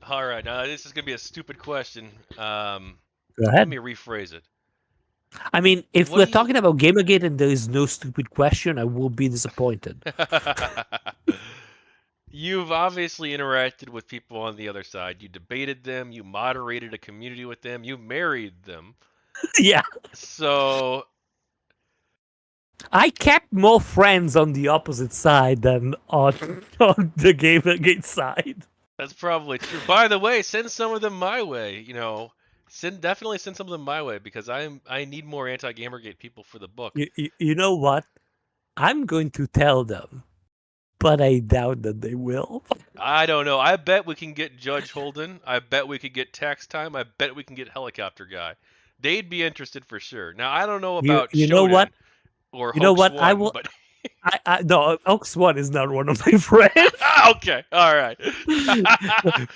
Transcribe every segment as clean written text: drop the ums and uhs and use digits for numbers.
All right, now this is gonna be a stupid question. Go Let ahead. me rephrase it. I mean, if What we're do you? talking about Gamergate and there is no stupid question, I will be disappointed. You've obviously interacted with people on the other side. You debated them. You moderated a community with them. You married them. Yeah. So I kept more friends on the opposite side than on the Gamergate side. that's probably true. By the way, send some of them my way. Definitely send some of them my way because I need more anti-GamerGate people for the book. You know what? I'm going to tell them, but I doubt that they will. I don't know. I bet we can get Judge Holden. I bet we could get Tax Time. I bet we can get Helicopter Guy. They'd be interested for sure. Now I don't know You about you know what? Shoden or You know Hoax what? I One, will. but I no. Ox One is not one of my friends. okay, all right.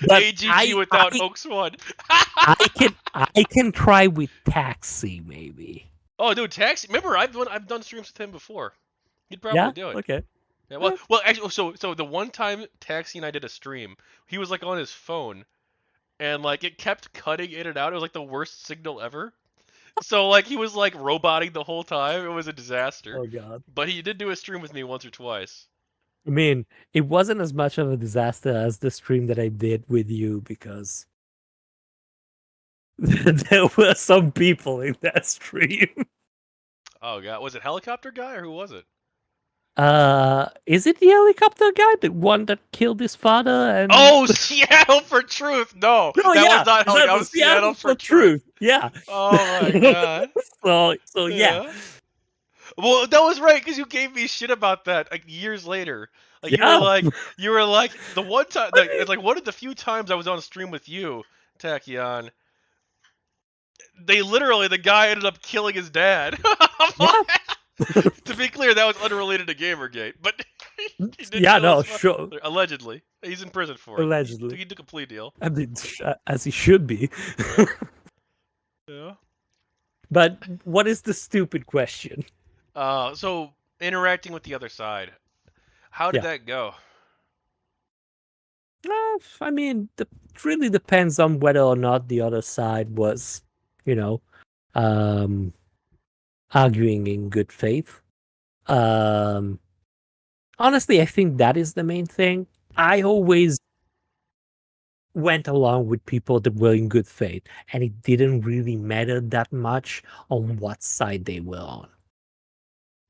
But AGG without Hoax One. I can try with Taxi maybe. Oh, dude, Tax. Remember, I've done streams with him before. He'd probably Yeah. do it. Okay. Yeah, well, Eh, well, actually, so the one time Taxi and I did a stream, he was like on his phone, and like it kept cutting in and out. It was like the worst signal ever. So like he was like roboting the whole time. It was a disaster. Oh God. But he did do a stream with me once or twice. I mean, it wasn't as much of a disaster as the stream that I did with you because there were some people in that stream. Oh god, was it Helicopter Guy or who was it? Is it the helicopter guy, the one that killed his father? And Oh, Seattle for Truth. No, oh that was yeah, not that Helicopter. That was was Seattle Seattle for for Truth. Truth. Yeah. Oh my god. So yeah, Yeah. Well, that was right because you gave me shit about that like years later. Like you were yeah. like you were like the one time I like mean, it's like one of the few times I was on stream with you, Tachyon. They literally the guy ended up killing his dad. yeah, To be clear, that was unrelated to Gamergate, but he did yeah. kill his No, father. sure. Allegedly. He's in prison for it. He, Allegedly, he took a plea deal. I mean, as he should be. Yeah. Yeah. But what is the stupid question? So interacting with the other side. How did Yeah. that go? I mean, it really depends on whether or not the other side was, you know, um, arguing in good faith. Um, Honestly, I think that is the main thing. I always went along with people that were in good faith, and it didn't really matter that much on what side they were on.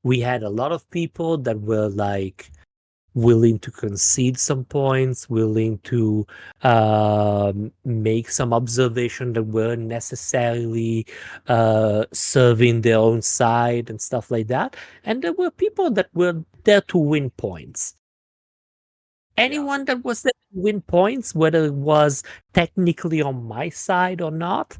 We had a lot of people that were like willing to concede some points, willing to make some observation that weren't necessarily serving their own side and stuff like that. And there were people that were there to win points. Yeah. Anyone that was there to win points, whether it was technically on my side or not,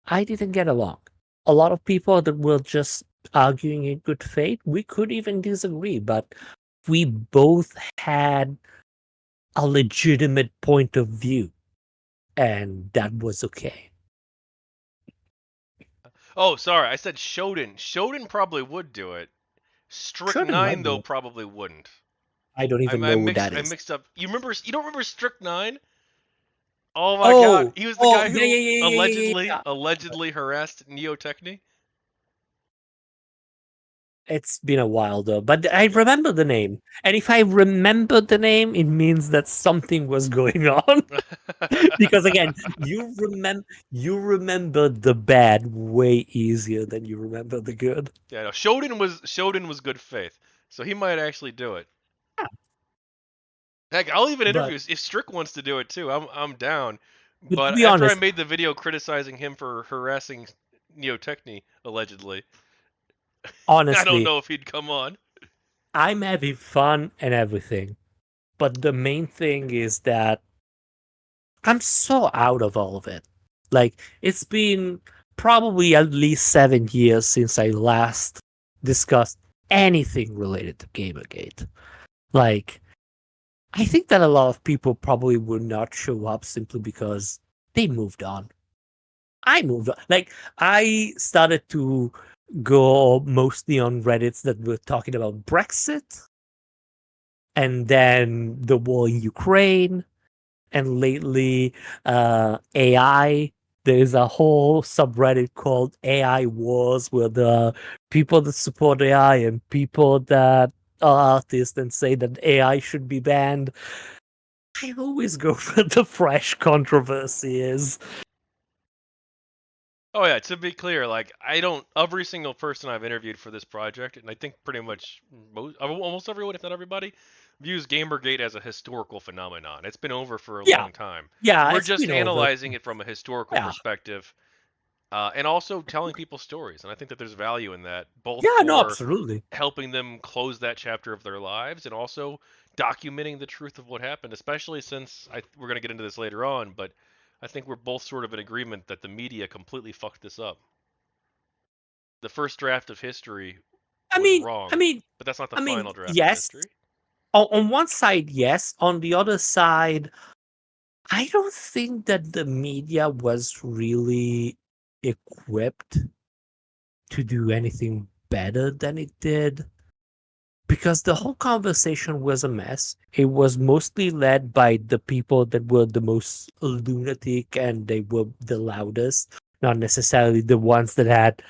I didn't get along. A lot of people that were just arguing in good faith, we could even disagree, but we both had a legitimate point of view, and that was okay. Oh, sorry. I said Shoden. Shoden probably would do it. Shonen Strychnine might though do it. probably wouldn't. I don't I, even I know who mixed that I is. mixed up. You remember? You don't remember Strychnine? Oh my god, Oh, he was the oh, guy yeah, yeah, who yeah, yeah, yeah, yeah, allegedly yeah. allegedly harassed NeoTechni. It's been a while though, but I Okay. remember the name. And if I remember the name, it means that something was going on. Because again, you remember the bad way easier than you remember the good. Yeah, no, Shoden was good faith, so he might actually do it. Yeah. Heck, I'll even But, interview if Strick wants to do it too. I'm down. but to But be after I honest, made the video criticizing him for harassing NeoTechni allegedly, I don't honestly, know if he'd come on. I'm having fun and everything. But the main thing is that I'm so out of all of it. Like, it's been probably at least 7 years since I last discussed anything related to Gamergate. Like, I think that a lot of people probably would not show up simply because they moved on. I moved on. Like, I started to go mostly on Reddits that were talking about Brexit and then the war in Ukraine. and lately AI. There's a whole subreddit called AI Wars where the people that support AI and people that are artists and say that AI should be banned. I always go for the fresh controversy is. Oh yeah, to be clear, like I don't every single person I've interviewed for this project, and I think pretty much almost everyone, if not everybody, views Gamergate as a historical phenomenon. It's been over for a Yeah, long time. yeah, We're it's just been over. analyzing it from a historical Yeah, perspective, and also telling people stories. And I think that there's value in that, both yeah, no, for absolutely. helping them close that chapter of their lives and also documenting the truth of what happened, especially since we're going to get into this later on, but I think we're both sort of in agreement that the media completely fucked this up. The first draft of history I was mean, I wrong, mean, but that's not the I mean, final draft of yes. history. On one side, yes. On the other side, I don't think that the media was really equipped to do anything better than it did because the whole conversation was a mess. It was mostly led by the people that were the most lunatic and they were the loudest, not necessarily the ones that had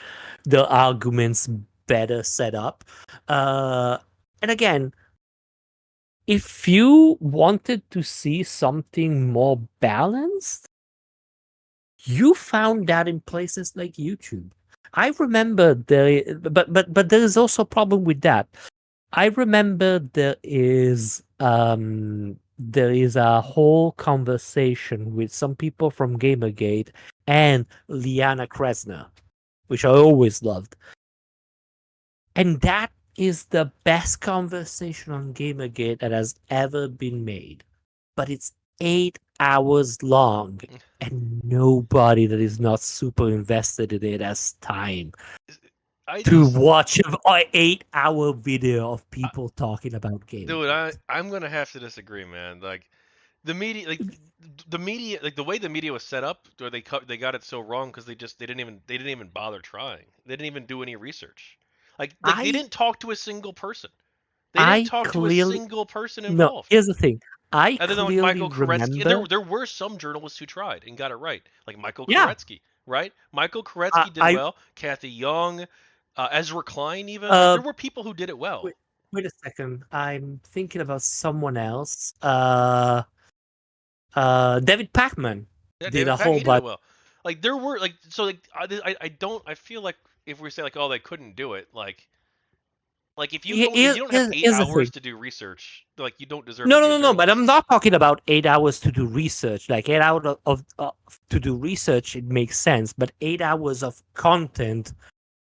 the arguments better set up. Uh, and again, if you wanted to see something more balanced, you found that in places like YouTube. I remember but there is also a problem with that. I remember there is a whole conversation with some people from Gamergate and Liana Kerzner, which I always loved. And that is the best conversation on Gamergate that has ever been made. But it's 8 hours long, and nobody that is not super invested in it has time I to just, watch an 8 hour video of I, people talking about dude, Gamergate. I'm gonna have to disagree, man. Like the media, the media, like the way the media was set up, where they got it so wrong because they didn't even bother trying. They didn't even do any research. Like they I didn't talk to a single person. They didn't I talk to a clearly single person no. involved. Here's the thing. I Other than like clearly Michael Koretsky, and remember. there were some journalists who tried and got it right, like Michael Yeah, Koretsky, right? Michael I, Koretsky did I well. Kathy Young, Ezra Klein, even like uh there were people who did it well. wait, wait a second. I'm thinking about someone else. David Pacman Yeah, did a David Pack, whole he did it bunch. well. Like there were like so like I don't I feel like if we say like oh they couldn't do it like if you don't have eight Here's the hours thing. to do research like you don't deserve to No, be no, a no, no. But I'm journalist. not talking about 8 hours to do research. Like 8 hours to do research, it makes sense. But 8 hours of content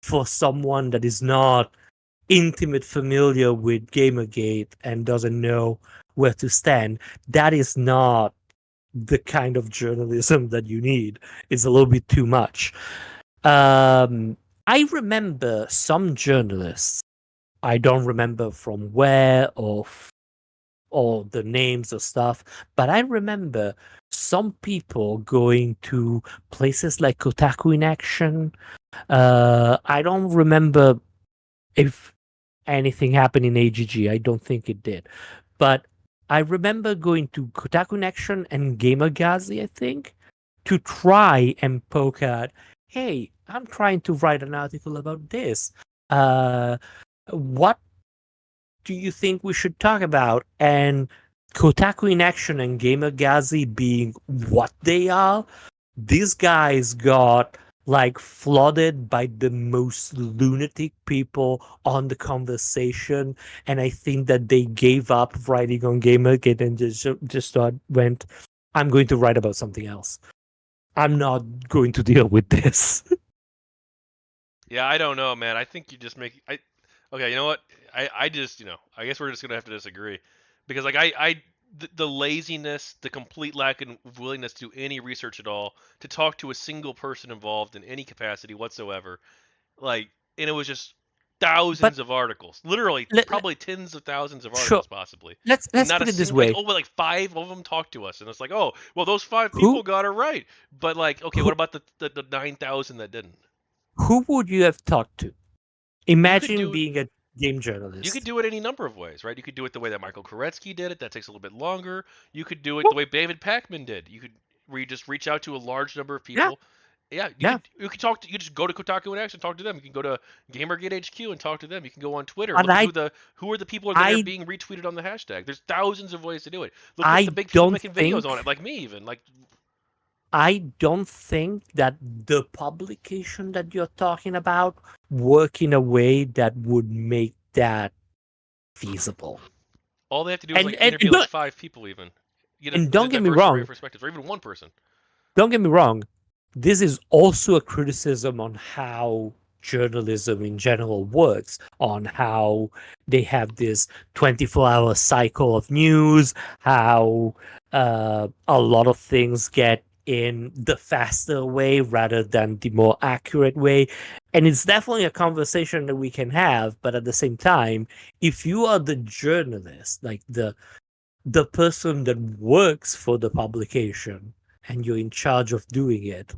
for someone that is not intimate familiar with Gamergate and doesn't know where to stand, that is not the kind of journalism that you need. It's a little bit too much. Um, I remember some journalists. I don't remember from where or the names or stuff, but I remember some people going to places like Kotaku in Action. I don't remember if anything happened in AGG. I don't think it did. But I remember going to Kotaku in Action and Gamergazi, I think, to try and poke at, hey, I'm trying to write an article about this. Uh, what do you think we should talk about? And Kotaku in Action and Gamergazi being what they are, these guys got like flooded by the most lunatic people on the conversation, and I think that they gave up writing on Gamergate and went, I'm going to write about something else. I'm not going to deal with this. Yeah, I don't know, man. I think you just make I okay. You know what? I just I guess we're just gonna have to disagree because like the laziness, the complete lack of willingness to do any research at all, to talk to a single person involved in any capacity whatsoever, like, and it was just But thousands of articles, literally let, let, probably tens of thousands of sure, articles possibly, and let's not a put it this single like way: like five of them talked to us, and it's like oh well those five people who got it right, but like okay what who about the 9,000 that didn't? who would you have talked to? You could Imagine do being a game You journalist. could do it any number of ways, right? You could do it the way that Michael Koretsky did it. That takes a little bit longer. You could do it the way David Pakman did. You could where you just reach out to a large number of Yeah, people. Yeah, yeah. you could talk to you just go to Kotaku and X and talk to them. You can go to GamerGate HQ and talk to them. You can go on Twitter, But look at who are the people that are I, being retweeted on the hashtag. There's thousands of ways to do it. Look at the I big people don't making videos on think it, like me even. Like I don't think that the publication that you're talking about work in a way that would make that feasible. all they have to do is And like and, and interview like don't 5 people even. Get and a don't get me diverse array of wrong, perspectives, or even one person. don't get me wrong, this is also a criticism on how journalism in general works, on how they have this 24-hour cycle of news, how a lot of things get in the faster way rather than the more accurate way. And it's definitely a conversation that we can have, but at the same time, if you are the journalist, like the person that works for the publication, and you're in charge of doing it,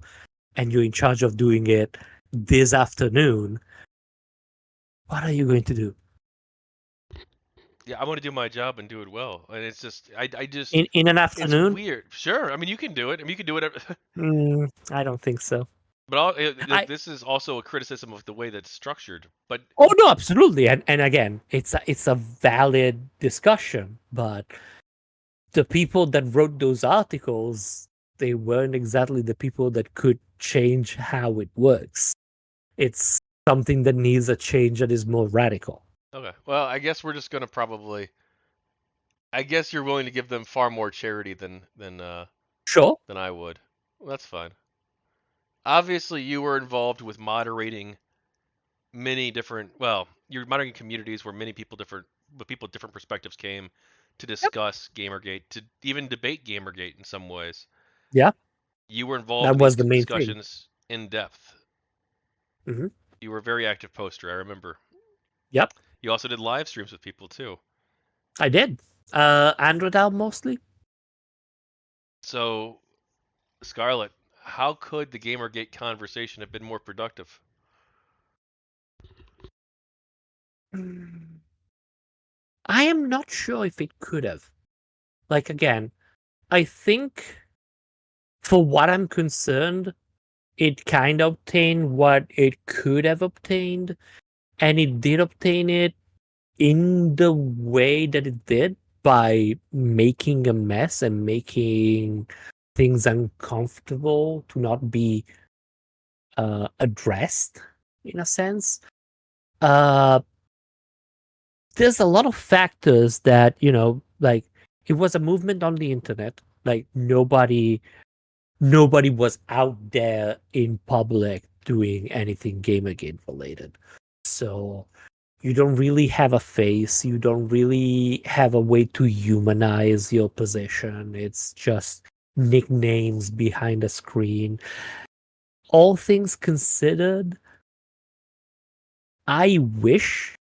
and you're in charge of doing it this afternoon, what are you going to do? Yeah, I want to do my job and do it well, and it's just I just In an it's afternoon? weird. Sure, I mean you can do it. I mean you can do it, I don't think so. but I this is also a criticism of the way that's structured. But Oh no, absolutely, and again, it's a valid discussion, but the people that wrote those articles, they weren't exactly the people that could change how it works. It's something that needs a change that is more radical. okay, well I guess we're just gonna probably. I guess you're willing to give them far more charity Sure. than I would. Well, that's fine. Obviously, you were involved with moderating many different. Well, you're moderating communities where many people different, with people with different perspectives came to Yep. discuss GamerGate, to even debate GamerGate in some ways. Yeah, You were involved that in these was the main thing. discussions in depth. Hmm. You were a very active poster, I remember. Yep, You also did live streams with people too. I did. Android out mostly. So, Scarlet, how could the GamerGate conversation have been more productive? Mm, I am not sure if it could have. Like again, I think for what I'm concerned, it kind of obtained what it could have obtained, and it did obtain it in the way that it did by making a mess and making things uncomfortable to not be addressed in a sense. Uh, there's a lot of factors that, like it was a movement on the internet. Like nobody was out there in public doing anything Gamergate related. So you don't really have a face, you don't really have a way to humanize your position. It's just nicknames behind a screen. All things considered, I wish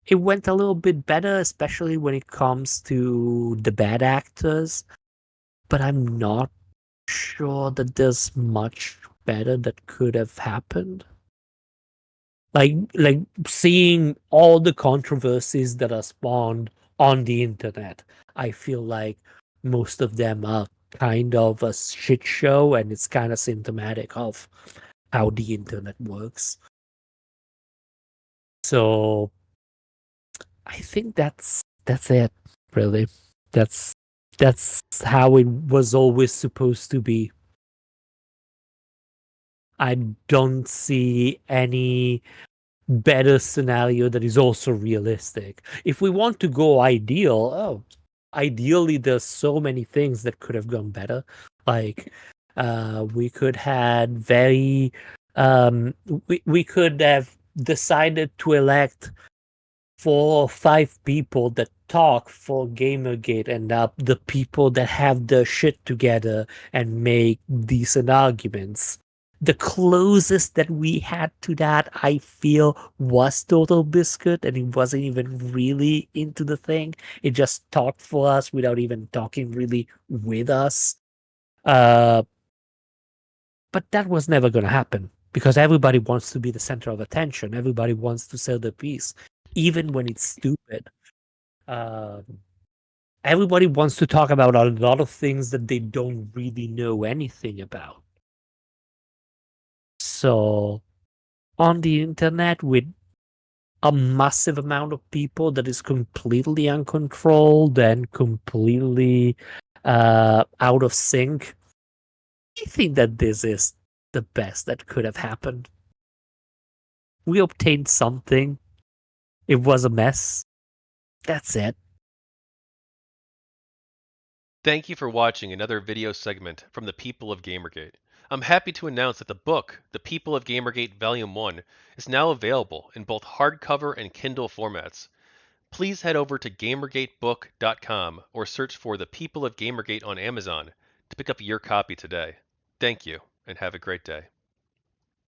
it went a little bit better, especially when it comes to the bad actors, but I'm not sure that there's much better that could have happened. Like seeing all the controversies that are spawned on the internet, I feel like most of them are kind of a shit show, and it's kind of symptomatic of how the internet works. So I think that's it, really. That's that's how it was always supposed to be. I don't see any better scenario that is also realistic. If we want to go ideal, ideally there's so many things that could have gone better. Like we could had very we could have decided to elect 4 or 5 people that talk for Gamergate and the people that have their shit together and make decent arguments. The closest that we had to that, I feel, was Total Biscuit, and it wasn't even really into the thing. It just talked for us without even talking really with us. Uh, but that was never going to happen because everybody wants to be the center of attention. Everybody wants to sell their piece. even when it's stupid. Um, Everybody wants to talk about a lot of things that they don't really know anything about. So on the internet, with a massive amount of people that is completely uncontrolled and completely out of sync, I think that this is the best that could have happened. We obtained something. It was a mess. That's it. Thank you for watching another video segment from the people of Gamergate. I'm happy to announce that the book, The People of Gamergate Volume 1, is now available in both hardcover and Kindle formats. Please head over to gamergatebook.com or search for The People of Gamergate on Amazon to pick up your copy today. Thank you, and have a great day.